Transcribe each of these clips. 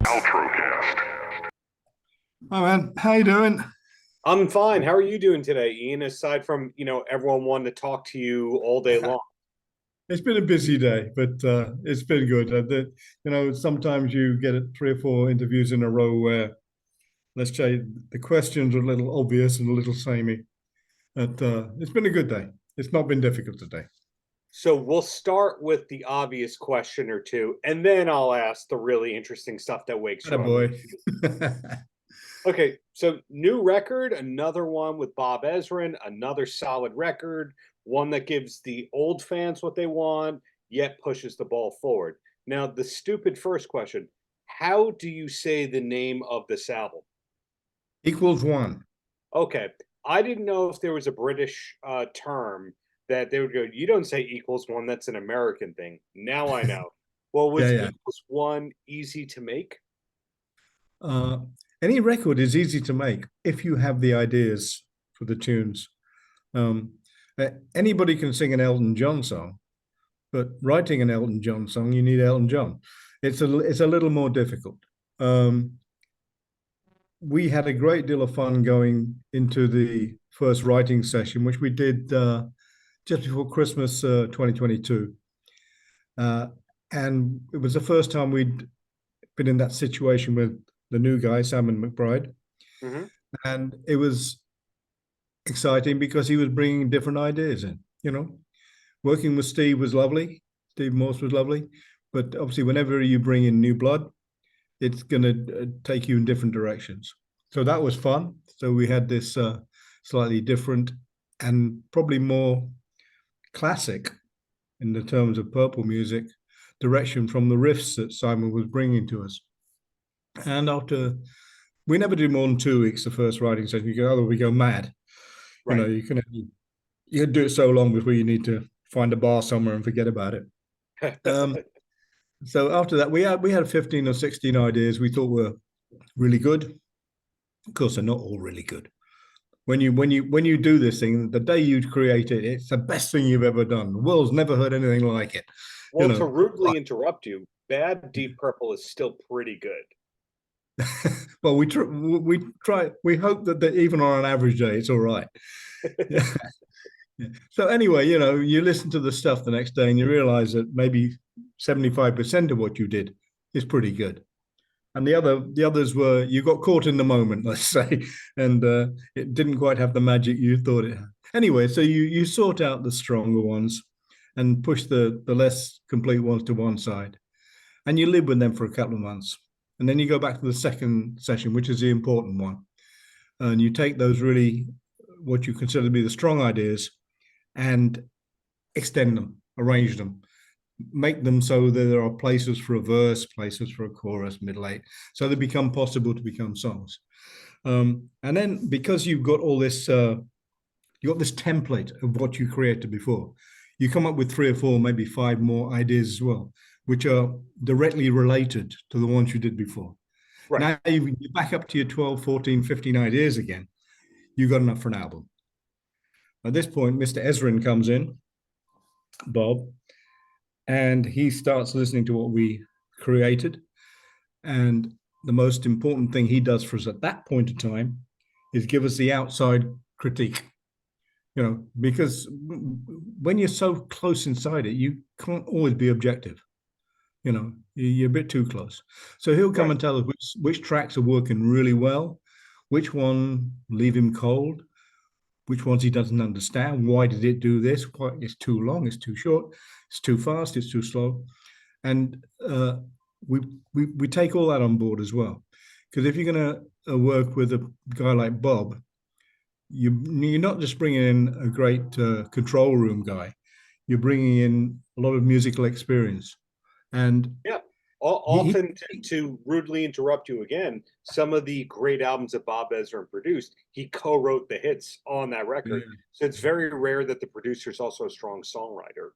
Paltrocast. Hi man, how you doing? I'm fine. How are you doing today, Ian? Aside from, everyone wanting to talk to you all day long. It's been a busy day, but it's been good. Sometimes you get 3 or 4 interviews in a row where, let's say, the questions are a little obvious and a little samey. But it's been a good day. It's not been difficult today. So we'll start with the obvious question or two, and then I'll ask the really interesting stuff that wakes you Atta up. boy. Okay, so new record, another one with Bob Ezrin, another solid record, one that gives the old fans what they want, yet pushes the ball forward. Now, the stupid first question, how do you say the name of this album? Equals one. Okay, I didn't know if there was a British term that they would go, you don't say equals one, that's an American thing. Now I know. Well, was Yeah. equals one easy to make? Uh, any record is easy to make if you have the ideas for the tunes. Anybody can sing an Elton John song, but writing an Elton John song, you need Elton John. It's a little more difficult. We had a great deal of fun going into the first writing session, which we did just before Christmas 2022. And it was the first time we'd been in that situation with the new guy, Simon McBride. Mm-hmm. And it was exciting because he was bringing different ideas in, Working with Steve was lovely. Steve Morse was lovely. But obviously, whenever you bring in new blood, it's going to take you in different directions. So that was fun. So we had this slightly different and probably more classic in the terms of Purple music direction from the riffs that Simon was bringing to us. And we never do more than 2 weeks, the first writing session. You go, we go mad. Right. You do it so long before you need to find a bar somewhere and forget about it. So after that, we had 15 or 16 ideas we thought were really good. Of course, they're not all really good. When you do this thing, the day you create it, it's the best thing you've ever done. The world's never heard anything like it. Well, to rudely interrupt you, bad Deep Purple is still pretty good. Well, we try. We hope that even on an average day, it's all right. Yeah. So anyway, you listen to the stuff the next day and you realize that maybe 75% of what you did is pretty good. And the others were, you got caught in the moment, let's say, and it didn't quite have the magic you thought it had. Anyway, so you sort out the stronger ones and push the less complete ones to one side. And you live with them for a couple of months. And then you go back to the second session, which is the important one. And you take those really, what you consider to be the strong ideas, and extend them, arrange them, make them so that there are places for a verse, places for a chorus, middle eight, so they become possible to become songs. And then because you've got all this, you've got this template of what you created before, you come up with 3 or 4, maybe 5 more ideas as well, which are directly related to the ones you did before. Right. Now you back up to your 12, 14, 15 ideas again, you've got enough for an album. At this point, Mr. Ezrin comes in, Bob, and he starts listening to what we created. And the most important thing he does for us at that point in time is give us the outside critique. Because when you're so close inside it, you can't always be objective. You're a bit too close. So he'll come and tell us which tracks are working really well, which one leave him cold, which ones he doesn't understand. Why did it do this? It's too long, it's too short, it's too fast, it's too slow. And we take all that on board as well. Because if you're going to work with a guy like Bob, you're not just bringing in a great control room guy, you're bringing in a lot of musical experience. And yeah, often to rudely interrupt you again, some of the great albums that Bob Ezrin produced, he co-wrote the hits on that record. Yeah. So it's very rare that the producer is also a strong songwriter.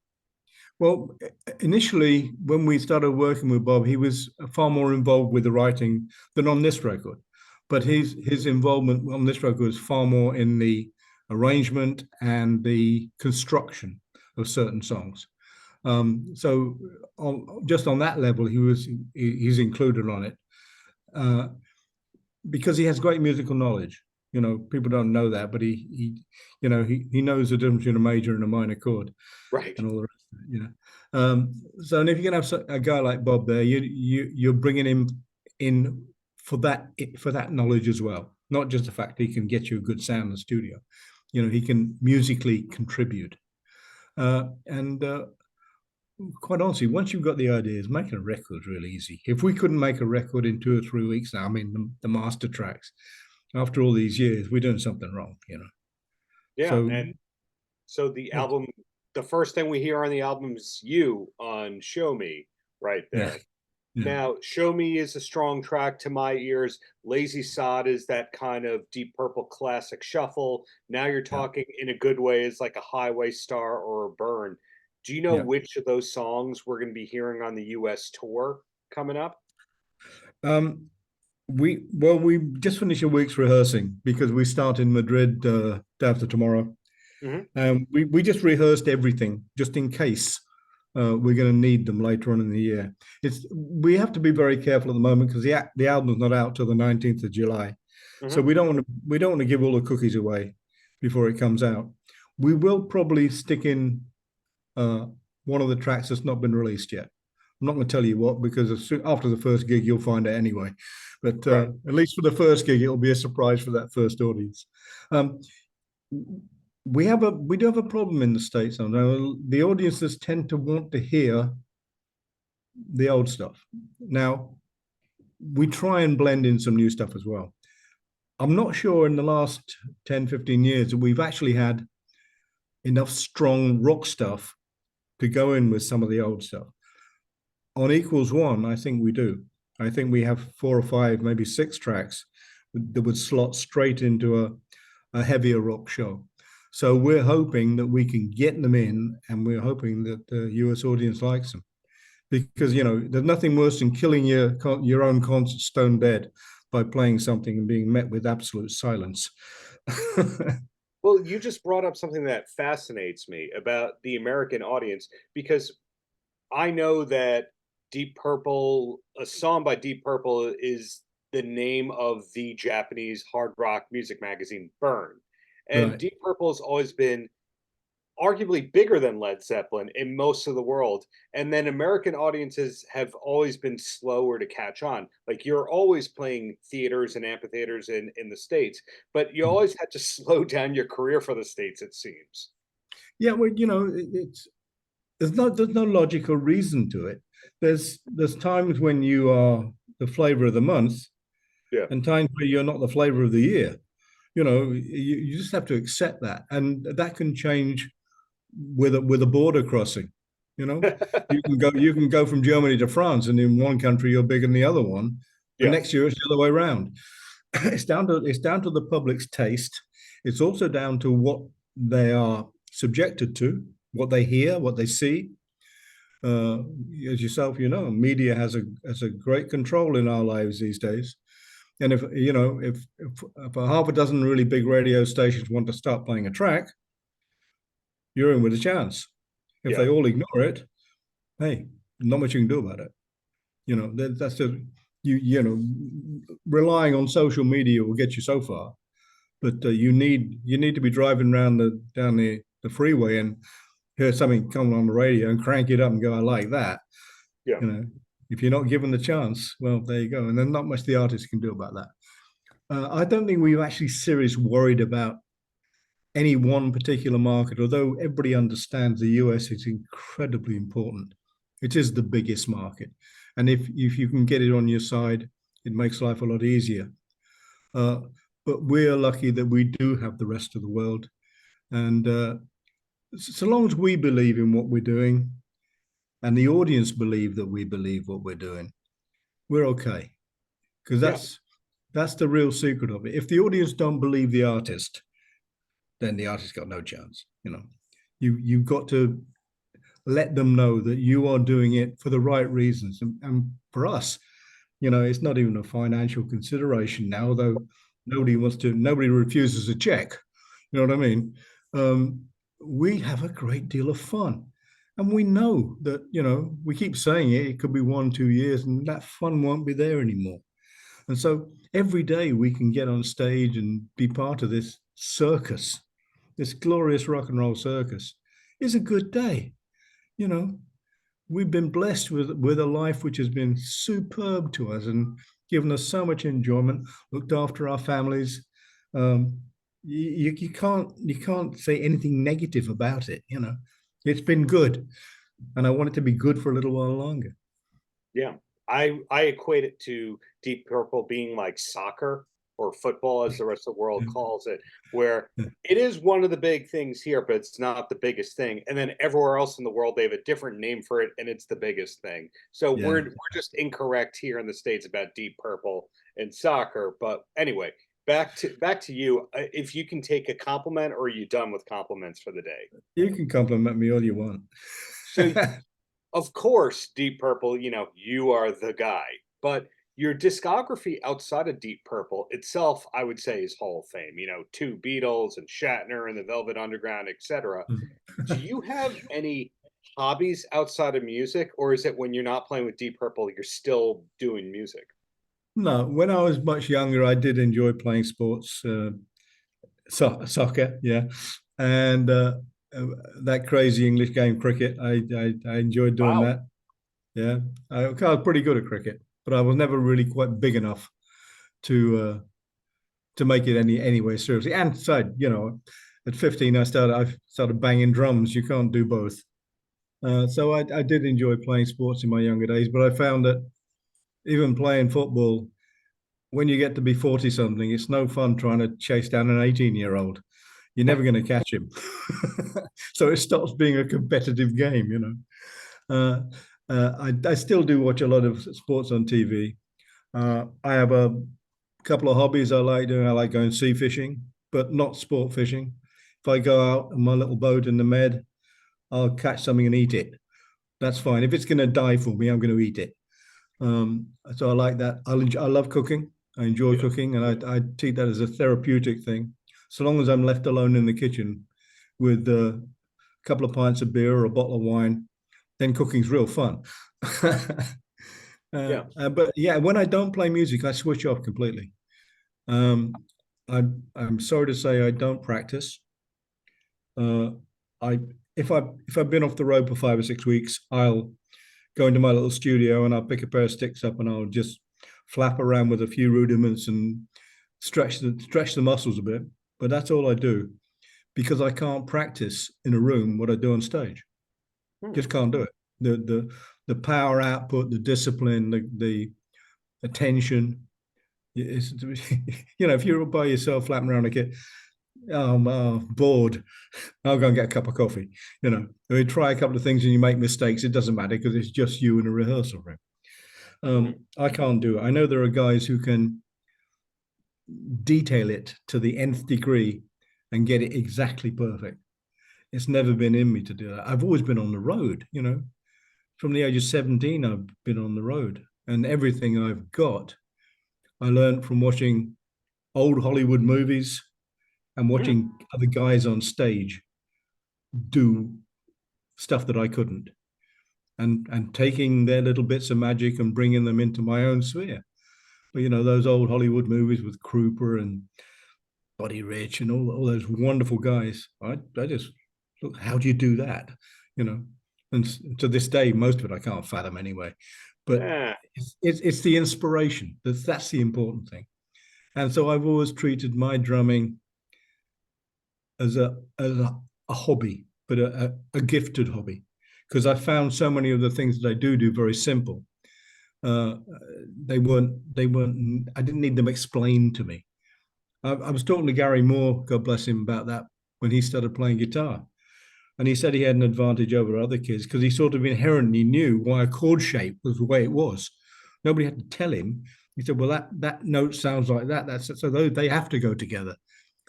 Well, initially, when we started working with Bob, he was far more involved with the writing than on this record. But his involvement on this record was far more in the arrangement and the construction of certain songs. So just on that level, he's included on it. uh, because he has great musical knowledge. You know, people don't know that, but he knows the difference between a major and a minor chord Right. and all the rest of it, you know. So, and if you're gonna have a guy like Bob there, you're bringing him in for that knowledge as well, not just the fact he can get you a good sound in the studio. You know, he can musically contribute, and quite honestly, once you've got the ideas, making a record is really easy. If we couldn't make a record in 2 or 3 weeks now, I mean, the master tracks, after all these years, we're doing something wrong, you know. Yeah, So, and so the first thing we hear on the album is you on Show Me right yeah, there. yeah, Now, Show Me is a strong track to my ears. Lazy Sod is that kind of Deep Purple classic shuffle. Now you're yeah, talking in a good way is like a Highway Star or a Burn. Do you know yeah. which of those songs we're going to be hearing on the US tour coming up? Um, we just finished a week's rehearsing because we start in Madrid day after tomorrow. Hmm. We just rehearsed everything just in case we're going to need them later on in the year. We have to be very careful at the moment because the album's not out till the 19th of July, so Hmm. we don't want to give all the cookies away before it comes out. We will probably stick in uh, one of the tracks that's not been released yet. I'm not going to tell you what because after the first gig you'll find it anyway. But Right. at least for the first gig, it'll be a surprise for that first audience. Um, we do have a problem in the States now. The audiences tend to want to hear the old stuff. Now, we try and blend in some new stuff as well. I'm not sure in the last 10, 15 years that we've actually had enough strong rock stuff to go in with some of the old stuff. On Equals One, I think we do. I think we have 4 or 5, maybe 6 tracks that would slot straight into a heavier rock show. So we're hoping that we can get them in, and we're hoping that the US audience likes them. Because, you know, there's nothing worse than killing your own concert stone dead by playing something and being met with absolute silence. Well, you just brought up something that fascinates me about the American audience because I know that Deep Purple, a song by Deep Purple, is the name of the Japanese hard rock music magazine Burn. And Right. Deep Purple has always been arguably bigger than Led Zeppelin in most of the world. And then American audiences have always been slower to catch on. Like you're always playing theaters and amphitheaters in the States, but you always had to slow down your career for the States, it seems. Yeah, well, you know, there's no logical reason to it. There's times when you are the flavor of the month Yeah. and times where you're not the flavor of the year. You know, you just have to accept that, and that can change with a border crossing. You know, you can go from Germany to France, and in one country you're bigger than the other one, and Yeah. next year it's the other way around. It's down to the public's taste. It's also down to what they are subjected to, what they hear, what they see. Uh, as yourself, you know, media has a great control in our lives these days. And if you know if a half a dozen really big radio stations want to start playing a track, you're in with a chance. If Yeah. they all ignore it, hey, not much you can do about it. You know, that's just you know, relying on social media will get you so far, but you need to be driving around down the freeway and hear something coming on the radio and crank it up and go, I like that. Yeah. You know, if you're not given the chance, well, there you go. And then not much the artist can do about that. I don't think we've actually seriously worried about any one particular market, although everybody understands the US is incredibly important. It is the biggest market. And if you can get it on your side, it makes life a lot easier. Uh, but we're lucky that we do have the rest of the world. And so long as we believe in what we're doing and the audience believe that we believe what we're doing, we're okay. Because Yeah. that's the real secret of it. If the audience don't believe the artist, then the artist got no chance. You know, you've got to let them know that you are doing it for the right reasons. And for us, you know, it's not even a financial consideration now, although nobody refuses a check. You know what I mean? We have a great deal of fun. And we know that, you know, we keep saying it could be 1, 2 years and that fun won't be there anymore. And so every day we can get on stage and be part of this circus, this glorious rock and roll circus, is a good day. You know, we've been blessed with a life which has been superb to us and given us so much enjoyment, looked after our families. You can't say anything negative about it. You know, it's been good, and I want it to be good for a little while longer. Yeah. I equate it to Deep Purple being like soccer or football, as the rest of the world calls it, where it is one of the big things here, but it's not the biggest thing. And then everywhere else in the world, they have a different name for it, and it's the biggest thing. So Yeah. we're just incorrect here in the States about Deep Purple and soccer. But anyway, back to you. If you can take a compliment, or are you done with compliments for the day? You can compliment me all you want. So of course, Deep Purple, you are the guy. But your discography outside of Deep Purple itself, I would say, is Hall of Fame. Two Beatles and Shatner and the Velvet Underground, etc. Do you have any hobbies outside of music, or is it when you're not playing with Deep Purple, you're still doing music? No, when I was much younger, I did enjoy playing sports, soccer, yeah, and uh, that crazy English game, cricket. I enjoyed doing Wow. that. Yeah, I was pretty good at cricket, but I was never really quite big enough to to make it anyway seriously. And so, at 15, I started banging drums. You can't do both. So I did enjoy playing sports in my younger days, but I found that even playing football, when you get to be 40 something, it's no fun trying to chase down an 18-year-old. You're never going to catch him. So it stops being a competitive game. I still do watch a lot of sports on TV. I have a couple of hobbies I like doing. I like going sea fishing, but not sport fishing. If I go out on my little boat in the Med, I'll catch something and eat it. That's fine. If it's going to die for me, I'm going to eat it. So I like that. I love cooking. I enjoy cooking, and I take that as a therapeutic thing. So long as I'm left alone in the kitchen with a couple of pints of beer or a bottle of wine, then cooking's real fun. Yeah. But yeah, when I don't play music, I switch off completely. Um, I'm sorry to say I don't practice. Uh, I if I've been off the road for 5 or 6 weeks, I'll go into my little studio and I'll pick a pair of sticks up and I'll just flap around with a few rudiments and stretch the muscles a bit. But that's all I do because I can't practice in a room what I do on stage. Just can't do it. The power output, the discipline, the attention. It's, if you're by yourself flapping around like it, I'm bored. I'll go and get a cup of coffee. We try a couple of things and you make mistakes. It doesn't matter because it's just you in a rehearsal room. I can't do it. I know there are guys who can detail it to the nth degree and get it exactly perfect. It's never been in me to do that. I've always been on the road. From the age of 17, I've been on the road, and everything I've got, I learned from watching old Hollywood movies and watching other guys on stage do stuff that I couldn't, and taking their little bits of magic and bringing them into my own sphere. But those old Hollywood movies with Krupa and Buddy Rich and all those wonderful guys. I just look, how do you do that? And to this day, most of it I can't fathom anyway. But it's the inspiration. That's the important thing. And so I've always treated my drumming as a hobby, but a gifted hobby, because I found so many of the things that I do very simple. They weren't. I didn't need them explained to me. I was talking to Gary Moore, God bless him, about that when he started playing guitar. And he said he had an advantage over other kids because he sort of inherently knew why a chord shape was the way it was. Nobody had to tell him. He said, well, that note sounds like that. So they have to go together.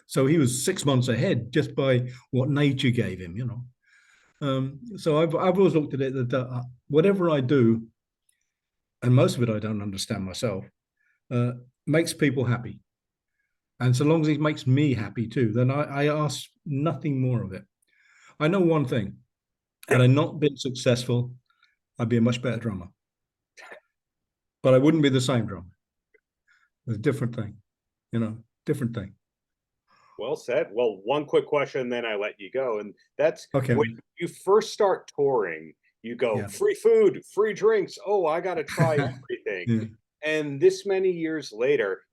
So he was 6 months ahead just by what nature gave him, So I've always looked at it that whatever I do, and most of it I don't understand myself, makes people happy. And so long as it makes me happy too, then I ask nothing more of it. I know one thing. Had I not been successful, I'd be a much better drummer. But I wouldn't be the same drummer. It's a different thing, different thing. Well said. Well, one quick question, then I let you go. And that's Okay. when you first start touring, you go Yeah. free food, free drinks. Oh, I got to try everything. Yeah. And this many years later,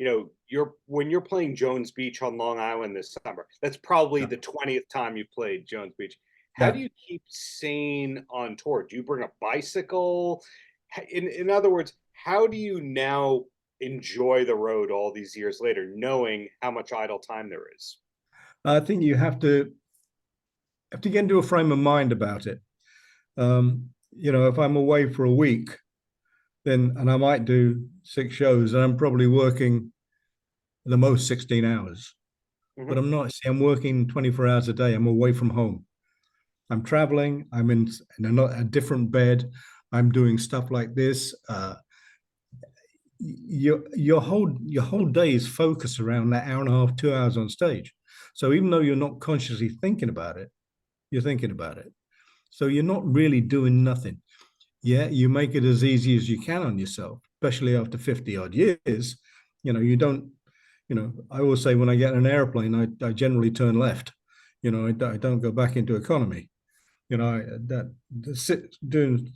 when you're playing Jones Beach on Long Island this summer, that's probably Yeah. the 20th time you played Jones Beach. How Yeah. do you keep sane on tour? Do you bring a bicycle? In other words, how do you now enjoy the road all these years later, knowing how much idle time there is? I think you have to get into a frame of mind about it. If I'm away for a week, and I might do 6 shows, and I'm probably working the most 16 hours. But I'm not. See, I'm working 24 hours a day. I'm away from home. I'm traveling. I'm in a different bed. I'm doing stuff like this. Your whole day is focused around that hour and a half, 2 hours on stage. So even though you're not consciously thinking about it, you're thinking about it. So you're not really doing nothing. Yeah, you make it as easy as you can on yourself, especially after 50 odd years. You don't, I always say when I get in an airplane, I generally turn left. I don't go back into economy. Doing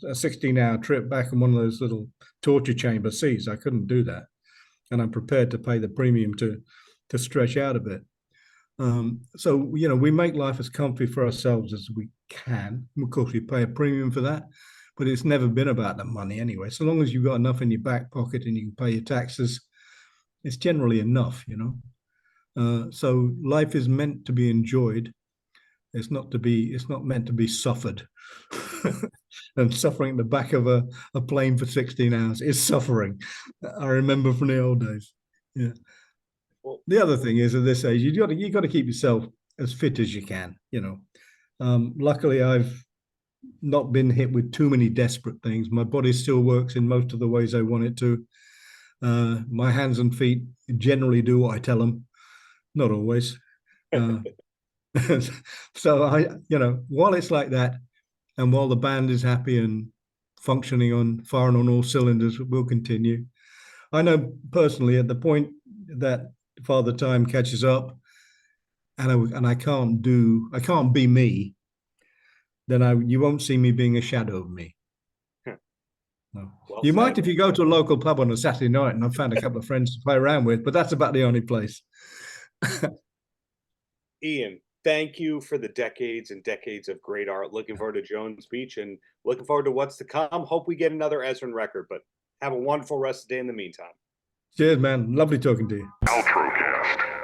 a 16-hour trip back in one of those little torture chamber seats, I couldn't do that. And I'm prepared to pay the premium to stretch out a bit. So, we make life as comfy for ourselves as we can. Of course, we pay a premium for that, but it's never been about the money anyway. So long as you've got enough in your back pocket and you can pay your taxes, it's generally enough, So life is meant to be enjoyed. It's not meant to be suffered. And suffering at the back of a plane for 16 hours is suffering. I remember from the old days. Yeah. Well, the other thing is, at this age, you got to keep yourself as fit as you can. Luckily, I've not been hit with too many desperate things. My body still works in most of the ways I want it to. My hands and feet generally do what I tell them, not always. So while it's like that, and while the band is happy and functioning firing on all cylinders, we'll continue. I know personally, at the point that Father Time catches up, and I can't be me, then you won't see me being a shadow of me. No. Well You said. might if you go to a local pub on a Saturday night, and I've found a couple of friends to play around with, but that's about the only place. Ian, thank you for the decades and decades of great art. Looking forward to Jones Beach and looking forward to what's to come. Hope we get another Ezrin record, but have a wonderful rest of the day in the meantime. Cheers, man. Lovely talking to you. Paltrocast.